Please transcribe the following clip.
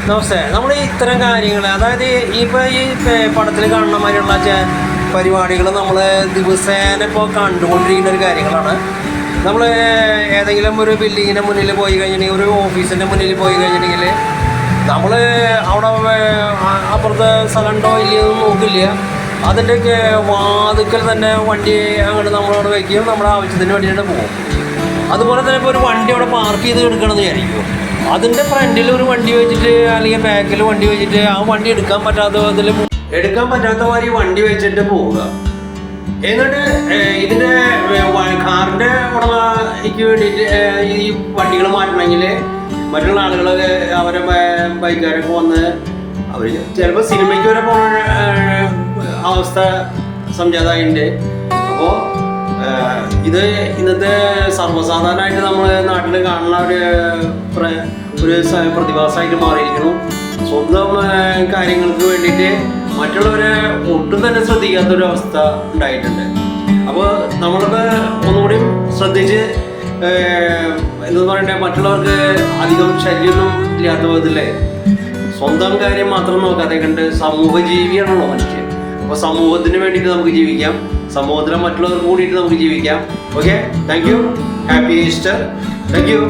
നമസ്തേ. നമ്മൾ ഇത്തരം കാര്യങ്ങൾ, അതായത് ഇപ്പോൾ ഈ പടത്തിൽ കാണുന്ന മാതിരിയുള്ള പരിപാടികൾ നമ്മൾ ദിവസേന ഇപ്പോൾ കണ്ടുകൊണ്ടിരിക്കുന്ന ഒരു കാര്യങ്ങളാണ്. നമ്മൾ ഏതെങ്കിലും ഒരു ബിൽഡിങ്ങിൻ്റെ മുന്നിൽ പോയി കഴിഞ്ഞിട്ടുണ്ടെങ്കിൽ, ഒരു ഓഫീസിൻ്റെ മുന്നിൽ പോയി കഴിഞ്ഞിട്ടുണ്ടെങ്കിൽ, നമ്മൾ അവിടെ അപ്പുറത്തെ സ്ഥലമുണ്ടോ ഇല്ലയോ നോക്കില്ല. അതിൻ്റെയൊക്കെ വാതിക്കൽ തന്നെ വണ്ടി അങ്ങോട്ട് നമ്മളവിടെ വയ്ക്കുകയും നമ്മുടെ ആവശ്യത്തിന് വേണ്ടിയിട്ട് പോകും. അതുപോലെ തന്നെ ഇപ്പോൾ ഒരു വണ്ടി അവിടെ പാർക്ക് ചെയ്ത് എടുക്കണമെന്ന് വിചാരിക്കും. അതിൻ്റെ ഫ്രണ്ടിൽ ഒരു വണ്ടി വെച്ചിട്ട് അല്ലെങ്കിൽ ബാക്കിൽ വണ്ടി വെച്ചിട്ട് ആ വണ്ടി എടുക്കാൻ പറ്റാത്ത മാതിരി വണ്ടി വെച്ചിട്ട് പോവുക. എന്നിട്ട് ഇതിൻ്റെ കാറിൻ്റെ ഉടമയ്ക്ക് വേണ്ടിയിട്ട് ഈ വണ്ടികൾ മാറ്റണമെങ്കിൽ മറ്റുള്ള ആളുകൾ അവരെ ബൈക്കുകാരൊക്കെ വന്ന് അവർ ചിലപ്പോൾ സിനിമയ്ക്ക് വരെ പോകുന്ന അവസ്ഥ സംജാതമായിട്ടുണ്ട്. അപ്പോൾ ഇത് ഇന്നത്തെ സർവ്വസാധാരണമായിട്ട് നമ്മൾ നാട്ടിൽ കാണുന്ന ഒരു പ്രതിഭാസമായിട്ട് മാറിയിരിക്കുന്നു. സ്വന്തം കാര്യങ്ങൾക്ക് വേണ്ടിയിട്ട് മറ്റുള്ളവരെ ഒട്ടും തന്നെ ശ്രദ്ധിക്കാത്തൊരു അവസ്ഥ ഉണ്ടായിട്ടുണ്ട്. അപ്പോൾ നമ്മൾക്ക് ഒന്നുകൂടി ശ്രദ്ധിച്ച് എന്താ പറയണ്ടേ, മറ്റുള്ളവർക്ക് അധികം ശല്യമൊന്നും ഇല്ലാത്ത വിധത്തില്ലേ സ്വന്തം കാര്യം മാത്രം നോക്കാതെ കണ്ട് സമൂഹ ജീവിയാണല്ലോ മനുഷ്യൻ. അപ്പോൾ സമൂഹത്തിന് വേണ്ടിയിട്ട് നമുക്ക് ജീവിക്കാം, സമൂഹത്തിലെ മറ്റുള്ളവർക്ക് കൂടിയിട്ട് നമുക്ക് ജീവിക്കാം. Okay, thank you. Happy Easter. Thank you.